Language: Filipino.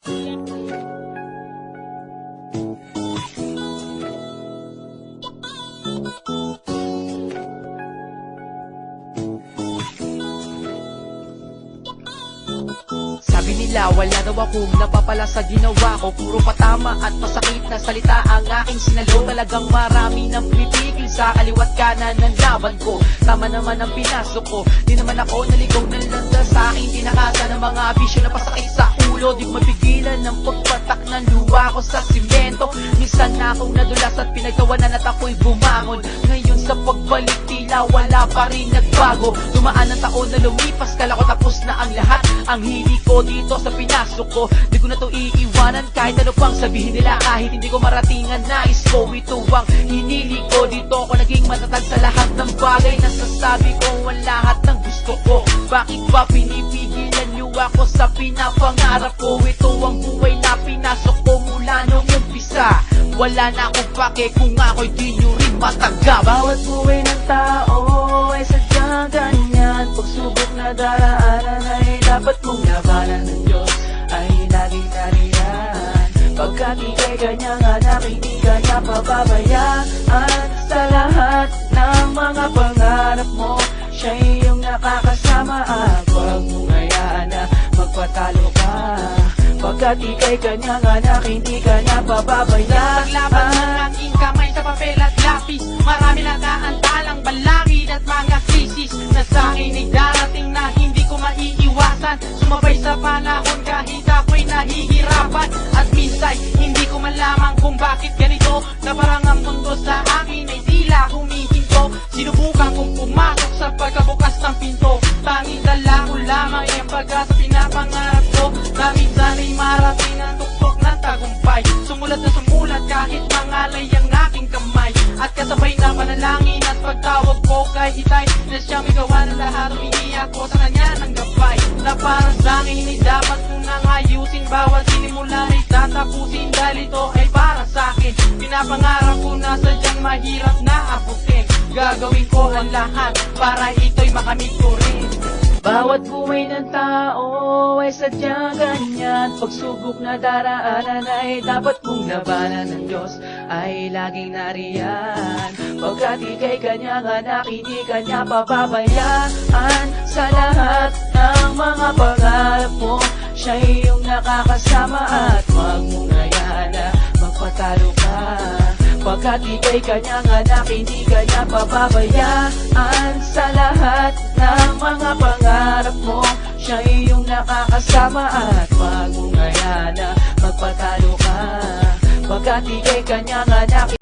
Sabi nila wala daw akong napapala sa ginawa ko, puro patama at masakit na salita ang aking sinalo. Talagang marami nang pipigil sa kaliwat kanan ng laban ko. Tama naman ang pinasok ko, di naman ako naligaw ng landas sa aking tinakasa ng mga bisyo na pasakit sa ulo. Di ko mapigilan ng pagpatak ng luwa ko sa simento. Minsan na akong nadulas at pinagtawanan at ako'y bumangon. Ngayon sa pagbalik tila wala pa rin nagbago. Dumaan ang taon na lumipas, kala ko tapos na ang lahat. Ang hili ko dito sa pinasok ko, di ko na to iiwanan kahit ano pang sabihin nila. Kahit hindi ko maratingan, nais ko ito ang hinili ko. Dito ako naging matatag sa lahat ng bagay. Nasasabi ko ang lahat ng gusto ko. Bakit ba pinipigilan niyo ako sa pinapangarap ko? Ito ang buhay na pinasok ko mula nung umpisa. Wala na akong pake kung ako'y di nyo rin matanggap. Bawat buhay ng tao ay sadyang ganyan. Pagsubok na daraanan ay dapat mong labanan. Ng Diyos ay laging nariyan. Pagkat ika'y kanyang anak, hindi kanya pababayaan. Sa lahat ng mga pangarap mo, siya iyong nakakasama. At huwag mong hayaan na magpatalo ka. Pagkat ika'y kanyang anak, hindi kanya pababayaan. Paglaban ng aking kamay sa papel at lapis, marami na naantalang balangin at mga krisis na sa akin ay darating na hindi ko maiiwasan. Sumabay sa panahon kahit ako'y nahihirapan. At minsan hindi ko malaman kung bakit ganito, na parang ang mundo sa akin ay tila humihinto. Sinubukan kong pumasok sa pagkabukas ng pinto, tanging dala ko lamang ang pag-asa pinapangarap ko. Na minsan ay marating ang tuktok ng tagumpay. Sumulat na sumulat kahit mangalay ang aking kamay. At kasabay na panalangin at pagtawag ko kay Itay, na siyang may gawa ng lahat. Humingi ako sa kanya ng gabay, na para sa akin ay dapat kong nang ayusin. Bawat sinimula ay tatapusin, dahil ito ay para sa akin. Pinapangarap ko na sadyang mahirap na abutin. Gagawin ko ang lahat para ito'y makamit ko rin. Bawat buhay ng tao ay sadyang ganyan. Pagsubok na daraanan ay dapat mong labanan. Ng Diyos ay laging nariyan. Pagkat ika'y kanyang anak, hindi kanya pababayaan. Sa lahat ng mga pangarap mo, siya iyong nakakasama. At huwag mong hayaan na magpatalo ka. Pagkat ika'y kanyang anak, hindi kanya pababayaan. Sa lahat ng mga pangarap mo, siya iyong nakakasama. At huwag mong hayaan na magpatalo ka. Pagkat ika'y kanyang anak.